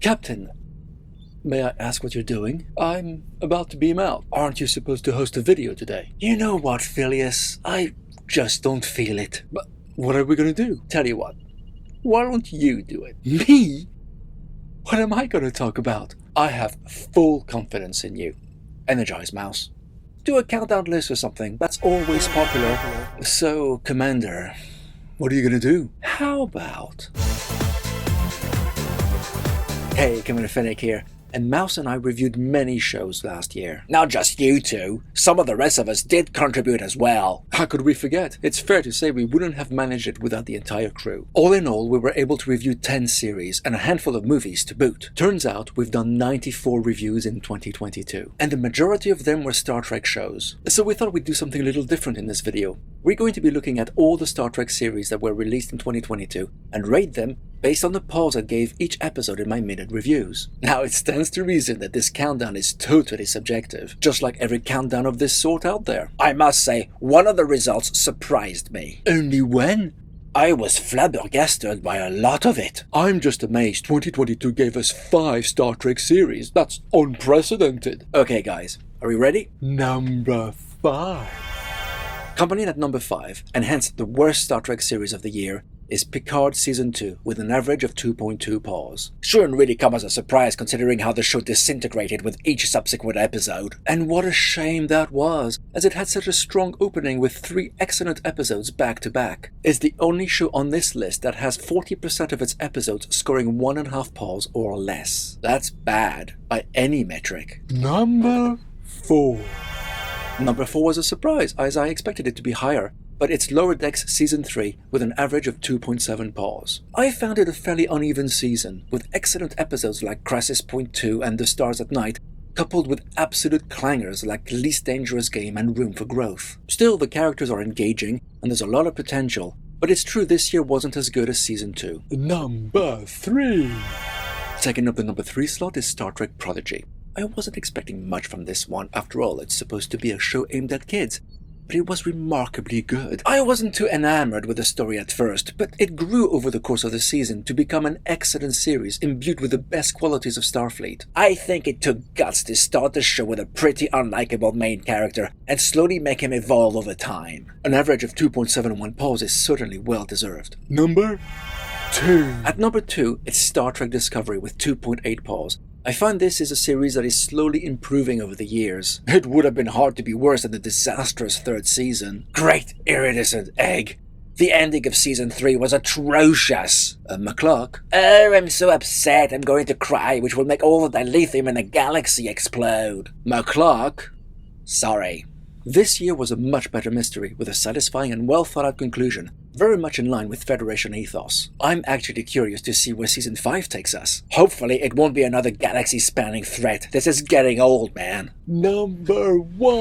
Captain, may I ask what you're doing? I'm about to beam out. Aren't you supposed to host a video today? You know what, Phileas? I just don't feel it. But what are we gonna do? Tell you what. Why don't you do it? Me? What am I gonna talk about? I have full confidence in you. Energize, mouse. Do a countdown list or something. That's always popular. So, Commander, what are you gonna do? How about... Hey, Commander Fennec here. And Mouse and I reviewed many shows last year. Not just you two. Some of the rest of us did contribute as well. How could we forget? It's fair to say we wouldn't have managed it without the entire crew. All in all, we were able to review 10 series and a handful of movies to boot. Turns out we've done 94 reviews in 2022. And the majority of them were Star Trek shows. So we thought we'd do something a little different in this video. We're going to be looking at all the Star Trek series that were released in 2022 and rate them based on the pause I gave each episode in my minute reviews. Now, it stands to reason that this countdown is totally subjective, just like every countdown of this sort out there. I must say, one of the results surprised me. Only when? I was flabbergasted by a lot of it. I'm just amazed 2022 gave us 5 Star Trek series. That's unprecedented. Okay, guys, are we ready? Number 5. Coming in at number 5, and hence the worst Star Trek series of the year, is Picard Season 2 with an average of 2.2 pause. Shouldn't really come as a surprise considering how the show disintegrated with each subsequent episode. And what a shame that was, as it had such a strong opening with 3 excellent episodes back to back. It's the only show on this list that has 40% of its episodes scoring 1.5 pause or less. That's bad by any metric. Number 4. Number 4 was a surprise, as I expected it to be higher, but it's Lower Decks Season 3 with an average of 2.7 pause. I found it a fairly uneven season, with excellent episodes like Crisis Point 2 and The Stars at Night, coupled with absolute clangers like Least Dangerous Game and Room for Growth. Still, the characters are engaging, and there's a lot of potential, but it's true this year wasn't as good as Season 2. Number 3. Taking up the number 3 slot is Star Trek Prodigy. I wasn't expecting much from this one. After all, it's supposed to be a show aimed at kids, but it was remarkably good. I wasn't too enamored with the story at first, but it grew over the course of the season to become an excellent series imbued with the best qualities of Starfleet. I think it took guts to start the show with a pretty unlikable main character and slowly make him evolve over time. An average of 2.71 pause is certainly well deserved. Number 2. At number 2, it's Star Trek Discovery with 2.8 pause. I find this is a series that is slowly improving over the years. It would have been hard to be worse than the disastrous 3rd season. Great iridescent egg! The ending of Season 3 was atrocious! McClark? Oh, I'm so upset I'm going to cry, which will make all the dilithium in the galaxy explode. McClark? Sorry. This year was a much better mystery, with a satisfying and well-thought-out conclusion, very much in line with Federation ethos. I'm actually curious to see where Season 5 takes us. Hopefully it won't be another galaxy-spanning threat. This is getting old, man. Number 1.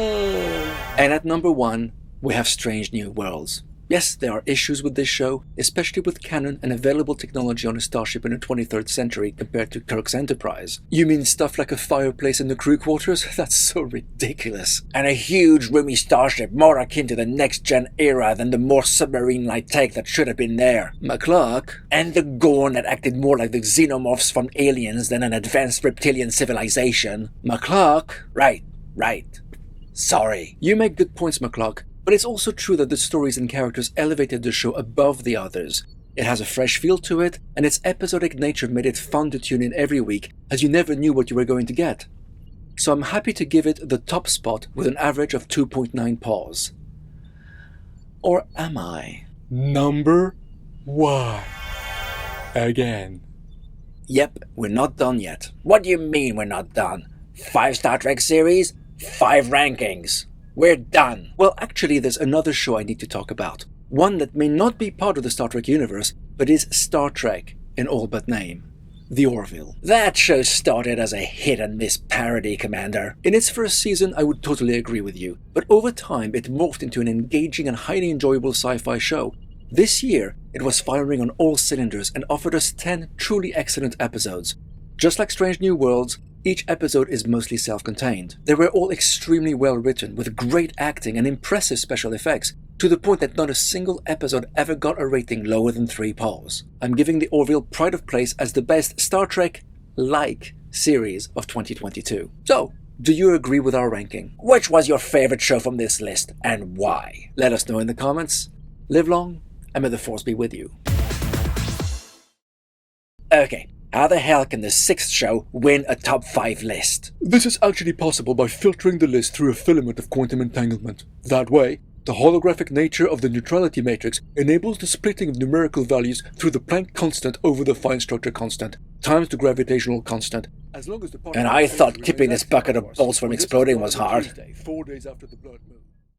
And at number 1, we have Strange New Worlds. Yes, there are issues with this show, especially with canon and available technology on a starship in the 23rd century compared to Kirk's Enterprise. You mean stuff like a fireplace in the crew quarters? That's so ridiculous. And a huge roomy starship more akin to the next-gen era than the more submarine-like tech that should have been there. McClark? And the Gorn that acted more like the xenomorphs from Aliens than an advanced reptilian civilization. McClark? Right. Sorry. You make good points, McClark. But it's also true that the stories and characters elevated the show above the others. It has a fresh feel to it, and its episodic nature made it fun to tune in every week, as you never knew what you were going to get. So I'm happy to give it the top spot with an average of 2.9 pause. Or am I? Number 1. Again. Yep, we're not done yet. What do you mean we're not done? 5 Star Trek series, 5 rankings. We're done. Well, actually, there's another show I need to talk about. One that may not be part of the Star Trek universe, but is Star Trek in all but name. The Orville. That show started as a hit-and-miss parody, Commander. In its first season, I would totally agree with you, but over time it morphed into an engaging and highly enjoyable sci-fi show. This year, it was firing on all cylinders and offered us 10 truly excellent episodes. Just like Strange New Worlds, each episode is mostly self-contained. They were all extremely well written, with great acting and impressive special effects, to the point that not a single episode ever got a rating lower than 3 pause. I'm giving The Orville pride of place as the best Star Trek like series of 2022. So, do you agree with our ranking? Which was your favorite show from this list, and why? Let us know in the comments. Live long, and may the Force be with you. Okay, how the hell can the 6th show win a top 5 list? This is actually possible by filtering the list through a filament of quantum entanglement. That way, the holographic nature of the neutrality matrix enables the splitting of numerical values through the Planck constant over the fine structure constant, times the gravitational constant. As long as the and I thought keeping this bucket of bolts from exploding was hard. 4 days after the blood moon.